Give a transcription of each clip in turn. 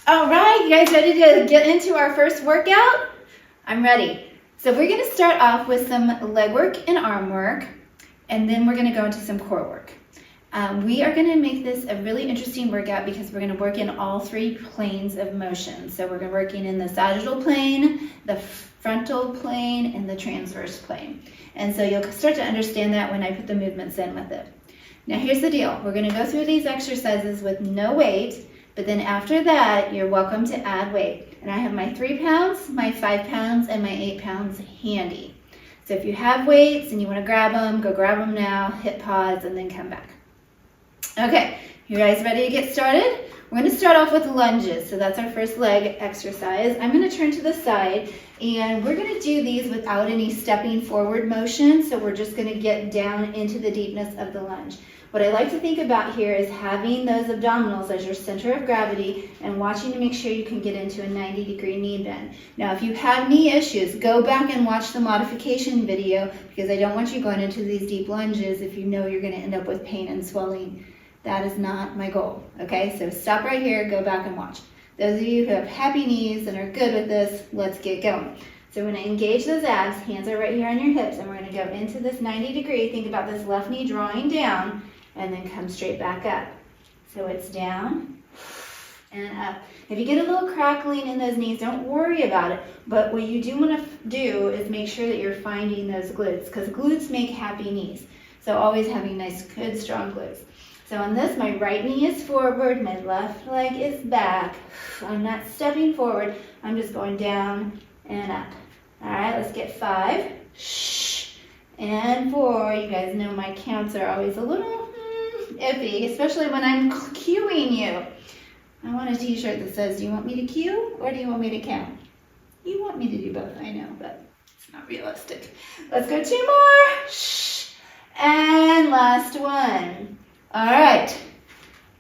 All right, you guys ready to get into our first workout? I'm ready. So we're gonna start off with some leg work and arm work, and then we're gonna go into some core work. We are gonna make this a really interesting workout because we're gonna work in all three planes of motion. So we're working in the sagittal plane, the frontal plane, and the transverse plane. And so you'll start to understand that when I put the movements in with it. Now here's the deal. We're gonna go through these exercises with no weight, but then after that, you're welcome to add weight. And I have my 3 pounds, my 5 pounds, and my 8 pounds handy. So if you have weights and you wanna grab them, go grab them now, hit pause, and then come back. Okay, you guys ready to get started? We're gonna start off with lunges. So that's our first leg exercise. I'm gonna turn to the side, and we're gonna do these without any stepping forward motion. So we're just gonna get down into the deepness of the lunge. What I like to think about here is having those abdominals as your center of gravity and watching to make sure you can get into a 90-degree knee bend. Now, if you have knee issues, go back and watch the modification video because I don't want you going into these deep lunges if you know you're gonna end up with pain and swelling. That is not my goal, okay? So stop right here, go back and watch. Those of you who have happy knees and are good with this, let's get going. So we're gonna engage those abs, hands are right here on your hips, and we're gonna go into this 90-degree. Think about this left knee drawing down, and then come straight back up. So it's down and up. If you get a little crackling in those knees, don't worry about it. But what you do want to do is make sure that you're finding those glutes, because glutes make happy knees. So always having nice, good, strong glutes. So on this, my right knee is forward, my left leg is back. I'm not stepping forward, I'm just going down and up. All right, let's get 5. And 4. You guys know my counts are always a little iffy, especially when I'm cueing you. I want a t-shirt that says, do you want me to cue or do you want me to count? You want me to do both, I know, but it's not realistic. Let's go 2 more. And last one. All right,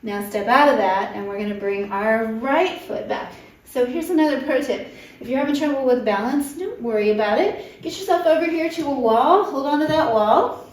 now step out of that and we're gonna bring our right foot back. So here's another pro tip. If you're having trouble with balance, don't worry about it. Get yourself over here to a wall, hold on to that wall.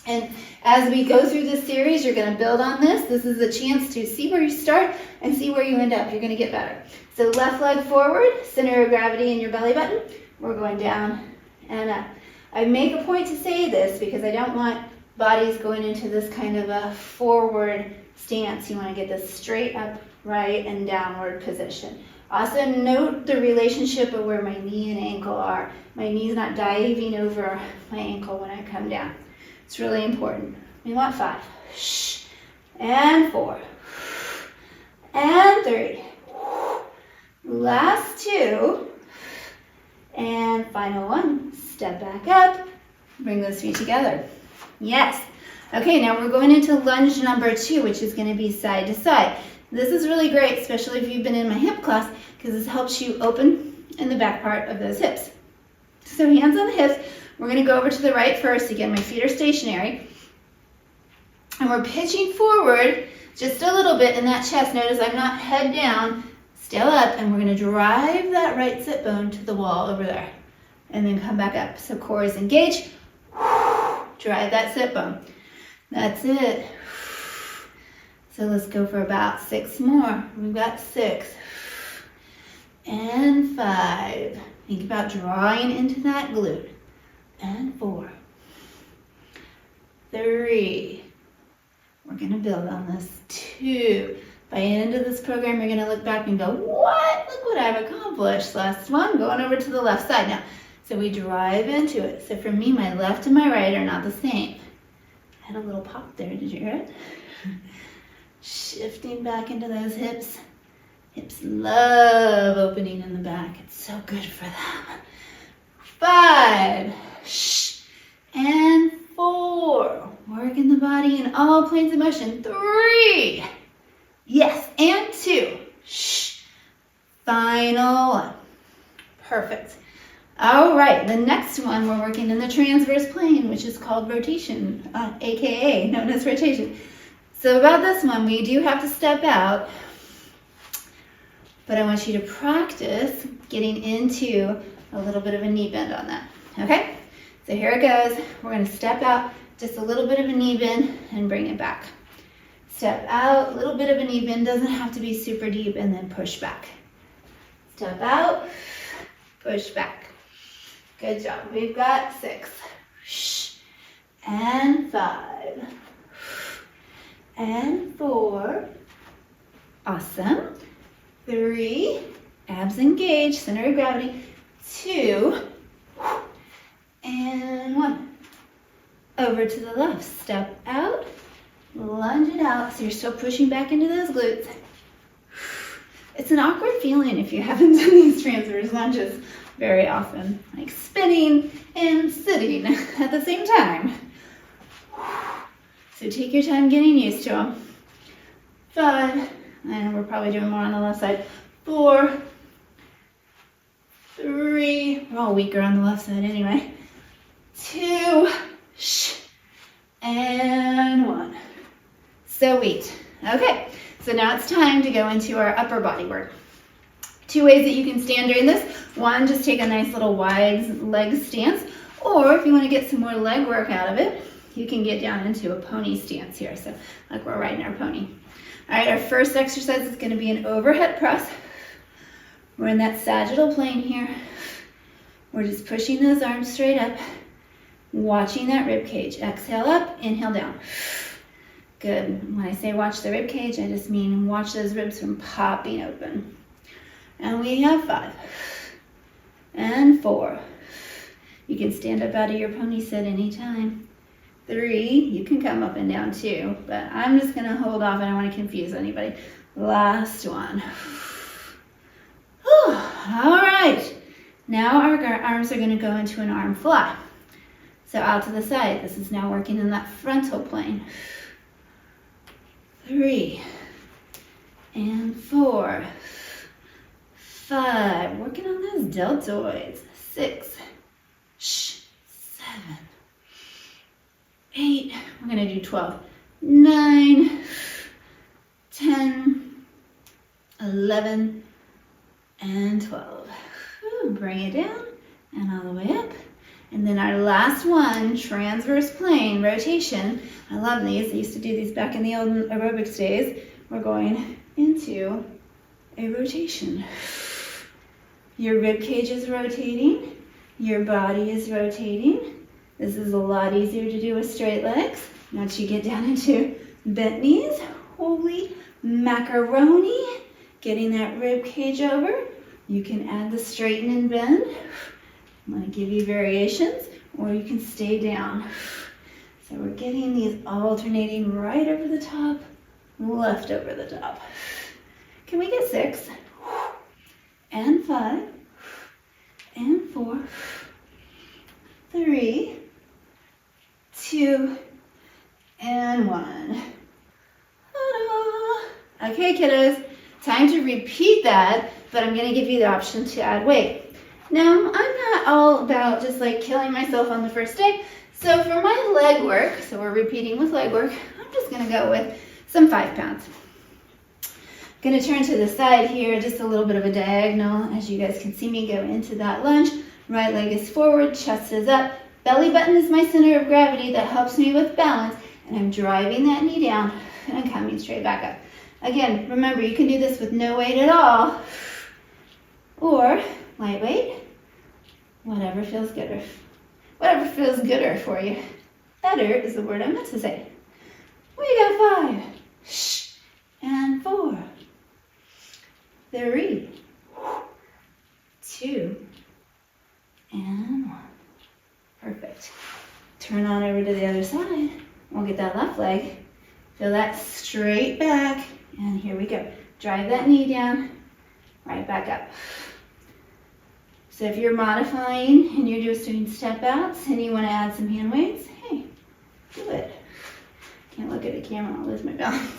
And as we go through this series, you're gonna build on this. This is a chance to see where you start and see where you end up. You're gonna get better. So left leg forward, center of gravity in your belly button. We're going down and up. I make a point to say this because I don't want bodies going into this kind of a forward stance. You wanna get this straight up, right, and downward position. Also note the relationship of where my knee and ankle are. My knee's not diving over my ankle when I come down. It's really important. We want 5. And 4. And 3. Last 2. And final 1. Step back up. Bring those feet together. Yes. Okay, now we're going into lunge number 2, which is going to be side to side. This is really great, especially if you've been in my hip class, because this helps you open in the back part of those hips. So hands on the hips. We're going to go over to the right first. Again, my feet are stationary. And we're pitching forward just a little bit in that chest. Notice I'm not head down, still up, and we're going to drive that right sit bone to the wall over there. And then come back up. So core is engaged. Drive that sit bone. That's it. So let's go for about 6 more. We've got 6. And 5. Think about drawing into that glute. And 4. 3. We're gonna build on this. 2. By the end of this program, you're gonna look back and go, what? Look what I've accomplished. Last one, going over to the left side now. So we drive into it. So for me, my left and my right are not the same. I had a little pop there, did you hear it? Shifting back into those hips. Hips love opening in the back. It's so good for them. 5. And 4. Working the body in all planes of motion. 3. Yes, and 2. Final 1. Perfect. All right, the next one we're working in the transverse plane, which is called rotation, AKA known as rotation. So about this one, we do have to step out, but I want you to practice getting into a little bit of a knee bend on that, okay? So here it goes. We're gonna step out, just a little bit of a knee bend and bring it back. Step out, a little bit of a knee bend, doesn't have to be super deep, and then push back. Step out, push back. Good job. We've got 6. And 5. And 4. Awesome. 3. Abs engaged, center of gravity. 2. And 1. Over to the left. Step out. Lunge it out. So you're still pushing back into those glutes. It's an awkward feeling if you haven't done these transfers lunges very often. Like spinning and sitting at the same time. So take your time getting used to them. 5. And we're probably doing more on the left side. 4. 3. We're all weaker on the left side anyway. 2. And 1. So sweet. Okay, so now it's time to go into our upper body work. 2 ways that you can stand during this. 1, just take a nice little wide leg stance. Or if you want to get some more leg work out of it, you can get down into a pony stance here. So like we're riding our pony. All right, our first exercise is going to be an overhead press. We're in that sagittal plane here. We're just pushing those arms straight up, watching that rib cage. Exhale up, inhale down. Good. When I say watch the rib cage, I just mean watch those ribs from popping open. And we have 5. And 4. You can stand up out of your pony sit anytime. 3. You can come up and down too, but I'm just going to hold off. I don't want to confuse anybody. Last one. All right. Now our arms are going to go into an arm fly. So out to the side. This is now working in that frontal plane. 3. And 4. 5. Working on those deltoids. 6. 7. 8. We're going to do 12. 9. 10. 11. And 12. Bring it down and all the way up. And then our last one, transverse plane rotation. I love these. I used to do these back in the old aerobics days. We're going into a rotation. Your rib cage is rotating. Your body is rotating. This is a lot easier to do with straight legs. Once you get down into bent knees, holy macaroni. Getting that rib cage over. You can add the straighten and bend. I'm going to give you variations, or you can stay down. So we're getting these alternating right over the top, left over the top. Can we get 6? And 5. And 4. 3. 2. And 1. Ta-da! Okay, kiddos. Time to repeat that, but I'm going to give you the option to add weight. Now, I'm not all about just like killing myself on the first day. So for my leg work, so we're repeating with leg work, I'm just going to go with some 5 pounds. I'm going to turn to the side here, just a little bit of a diagonal. As you guys can see me go into that lunge. Right leg is forward, chest is up. Belly button is my center of gravity that helps me with balance. And I'm driving that knee down and coming straight back up. Again, remember, you can do this with no weight at all, or lightweight, whatever feels gooder. Whatever feels gooder for you. Better is the word I meant to say. We got 5, and 4, 3, 2, and 1. Perfect. Turn on over to the other side. We'll get that left leg. Feel that straight back. And here we go. Drive that knee down, right back up. So if you're modifying and you're just doing step outs and you want to add some hand weights, hey, do it. Can't look at the camera, I'll lose my balance.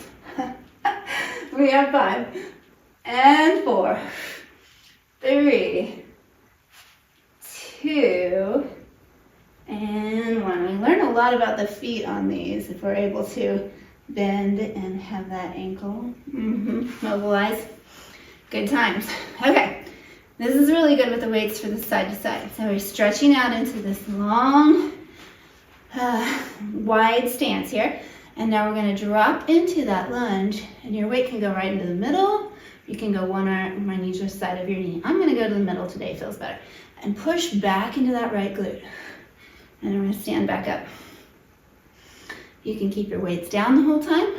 We have 5, and 4, 3, 2, and 1. We learn a lot about the feet on these if we're able to bend and have that ankle mobilize. Good times. Okay, this is really good with the weights for the side to side. So we're stretching out into this long, wide stance here. And now we're going to drop into that lunge, and your weight can go right into the middle. You can go one arm on each side of your knee. I'm going to go to the middle today, feels better. And push back into that right glute. And I'm going to stand back up. You can keep your weights down the whole time,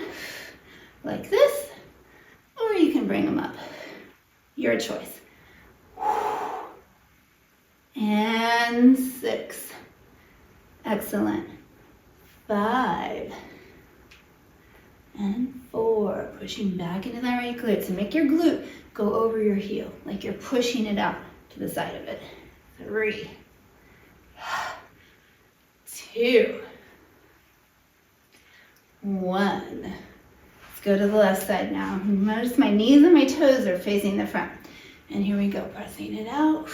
like this, or you can bring them up. Your choice. And 6. Excellent. 5. And 4. Pushing back into that right glute. So make your glute go over your heel, like you're pushing it out to the side of it. 3. 2. 1. Let's go to the left side now. Notice my knees and my toes are facing the front. And here we go, pressing it out.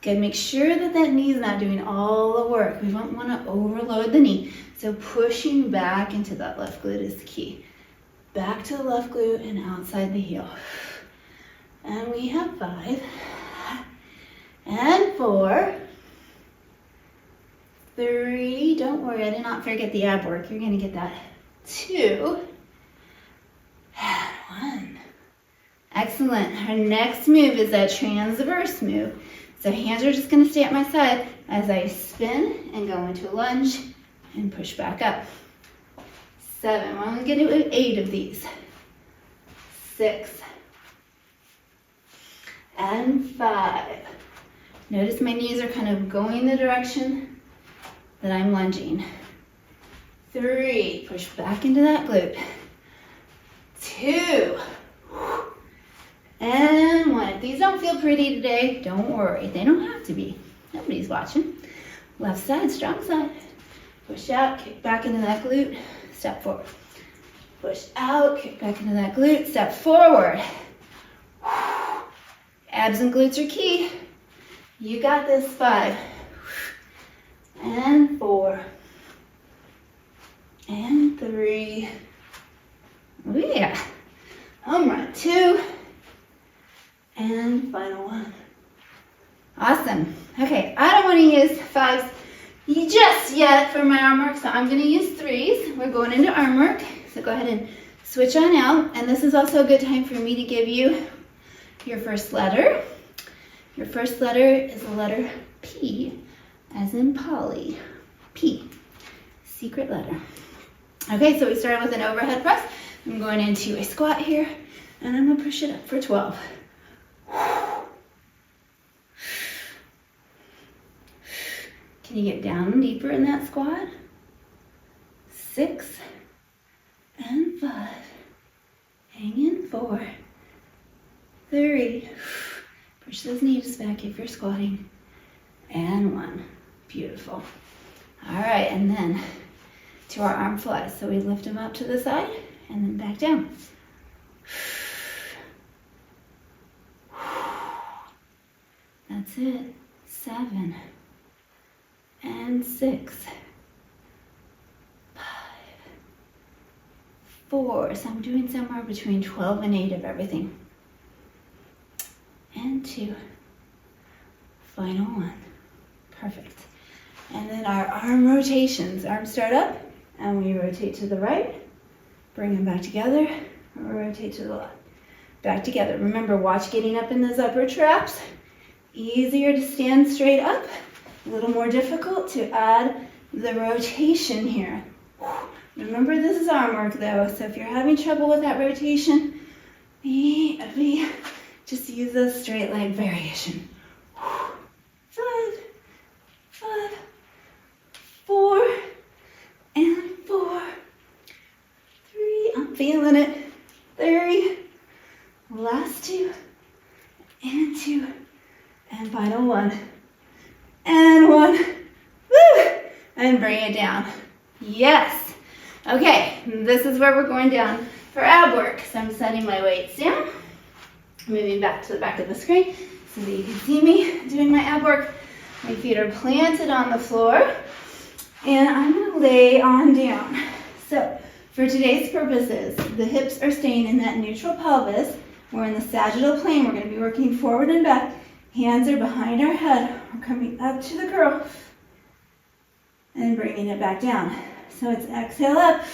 Good, make sure that that knee is not doing all the work. We don't want to overload the knee. So pushing back into that left glute is the key. Back to the left glute and outside the heel. And we have 5. And 4. 3, don't worry, I did not forget the ab work. You're going to get that. 2, and 1. Excellent. Our next move is a transverse move. So hands are just going to stay at my side as I spin and go into a lunge and push back up. 7, we're only going to do 8 of these. 6, and 5. Notice my knees are kind of going the direction that I'm lunging. 3, push back into that glute. 2, and 1. If these don't feel pretty today, don't worry. They don't have to be. Nobody's watching. Left side, strong side. Push out, kick back into that glute, step forward. Push out, kick back into that glute, step forward. Abs and glutes are key. You got this. 5. And 4. And 3. Oh yeah. Home run. 2. And final 1. Awesome. Okay, I don't want to use 5s just yet for my arm work, so I'm going to use 3s. We're going into arm work, so go ahead and switch on out. And this is also a good time for me to give you your first letter. Your first letter is the letter P, as in Polly. P, secret letter. Okay, so we started with an overhead press. I'm going into a squat here, and I'm going to push it up for 12. Can you get down deeper in that squat? 6, and 5. Hang in. 4, 3. Push those knees back if you're squatting. And 1. Beautiful. All right, and then to our arm flies. So we lift them up to the side and then back down. That's it. 7, and 6, 5, 4. So I'm doing somewhere between 12 and 8 of everything. And 2. Final 1. Perfect. And then our arm rotations. Arms start up, and we rotate to the right. Bring them back together, and rotate to the left. Back together. Remember, watch getting up in those upper traps. Easier to stand straight up. A little more difficult to add the rotation here. Remember, this is arm work though, so if you're having trouble with that rotation, just use a straight leg variation. 5, 5, 4, and 4, 3, I'm feeling it, 3, last 2, and 2, and final 1, and 1, woo, and bring it down. Yes. Okay, this is where we're going down for ab work. So I'm setting my weights down, moving back to the back of the screen so that you can see me doing my ab work. My feet are planted on the floor, and I'm going to lay on down. So for today's purposes, the hips are staying in that neutral pelvis. We're in the sagittal plane. We're going to be working forward and back. Hands are behind our head. We're coming up to the curl and bringing it back down. So it's exhale up,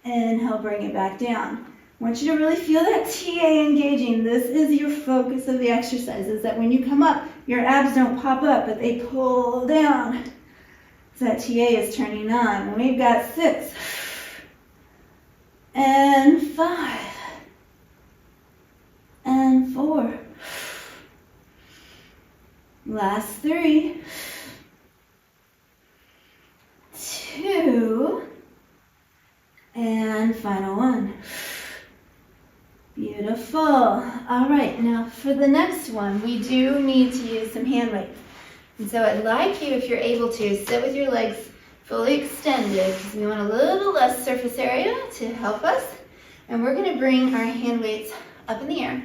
inhale, bring it back down. I want you to really feel that TA engaging. This is your focus of the exercise, is that when you come up, your abs don't pop up, but they pull down. So that TA is turning on. And we've got 6 and 5 and 4. Last 3, 2, and final 1. Beautiful. All right, now for the next one, we do need to use some hand weights. And so I'd like you, if you're able to, sit with your legs fully extended, because we want a little less surface area to help us. And we're going to bring our hand weights up in the air.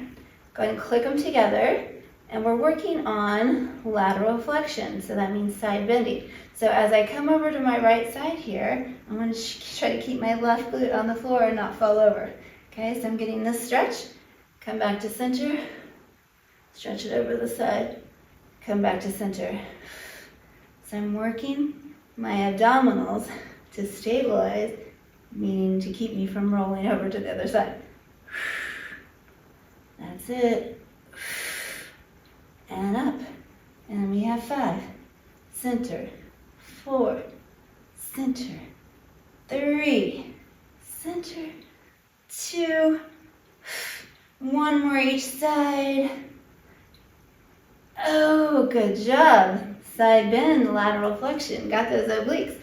Go ahead and click them together. And we're working on lateral flexion, so that means side bending. So as I come over to my right side here, I'm going to try to keep my left glute on the floor and not fall over. Okay, so I'm getting this stretch, come back to center, stretch it over the side, come back to center. So I'm working my abdominals to stabilize, meaning to keep me from rolling over to the other side. That's it. And up. And we have 5. Center. 4. Center. 3. Center. 2. 1 more each side. Oh, good job. Side bend, lateral flexion. Got those obliques.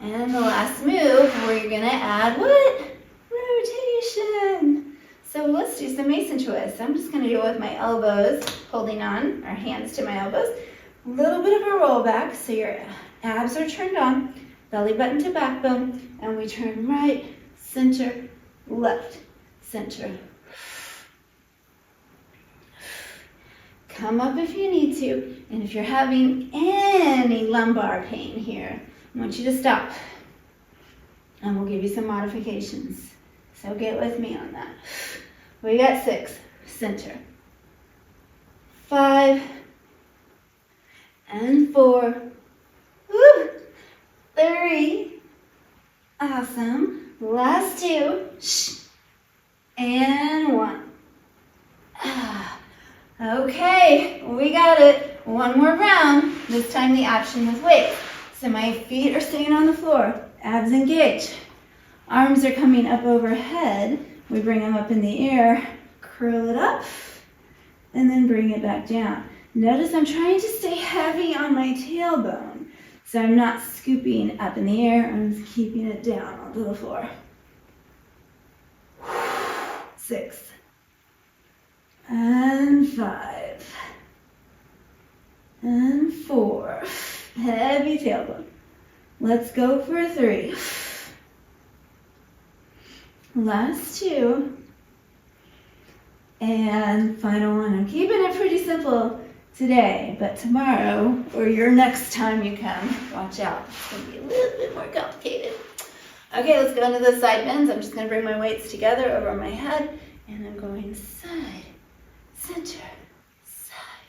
And the last move, we're going to add what? Rotation. So let's do some Mason twists. I'm just going to do it with my elbows, holding on, our hands to my elbows. A little bit of a roll back, so your abs are turned on, belly button to backbone, and we turn right, center, left, center. Come up if you need to, and if you're having any lumbar pain here, I want you to stop, and we'll give you some modifications. So get with me on that. We got 6, center, 5, and 4, woo, 3, awesome, last 2, and 1. Okay, we got it. One more round, this time the option with weights. So my feet are staying on the floor, abs engaged. Arms are coming up overhead. We bring them up in the air, curl it up, and then bring it back down. Notice I'm trying to stay heavy on my tailbone. So I'm not scooping up in the air, I'm just keeping it down onto the floor. 6, and 5, and 4. Heavy tailbone. Let's go for 3. Last 2, and final 1. I'm keeping it pretty simple today, but tomorrow, or your next time you come, watch out. It's going to be a little bit more complicated. Okay, let's go into the side bends. I'm just going to bring my weights together over my head, and I'm going side, center, side,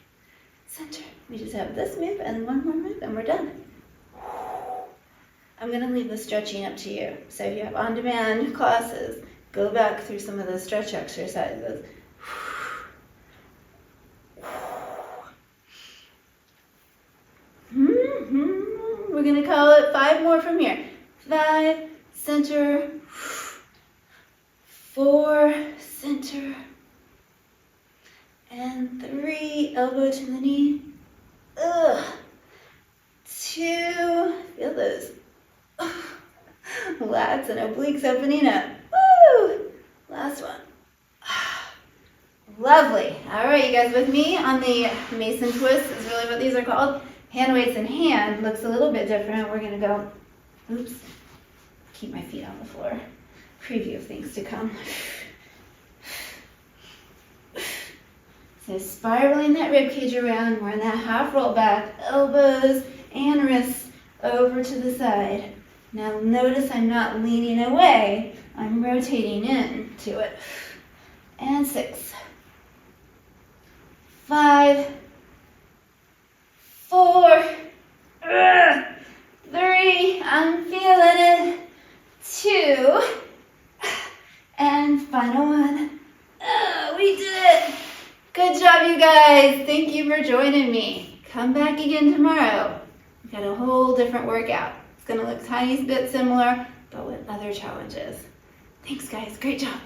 center. We just have this move and one more move, and we're done. I'm going to leave the stretching up to you. So if you have on-demand classes, go back through some of the stretch exercises. We're going to call it 5 more from here. 5, center, 4, center, and 3, elbow to the knee. 2, feel those lats and obliques opening up. Woo! Last one. Lovely. All right, you guys with me on the Mason twist is really what these are called. Hand weights in hand looks a little bit different. We're going to go, oops, keep my feet on the floor. Preview of things to come. So spiraling that rib cage around, we're in that half roll back, elbows and wrists over to the side. Now notice I'm not leaning away, I'm rotating in to it. And 6, 5, 4, 3, I'm feeling it. 2, and final one. Oh, we did it. Good job, you guys. Thank you for joining me. Come back again tomorrow. We've got a whole different workout. It's gonna look a tiny bit similar, but with other challenges. Thanks, guys. Great job.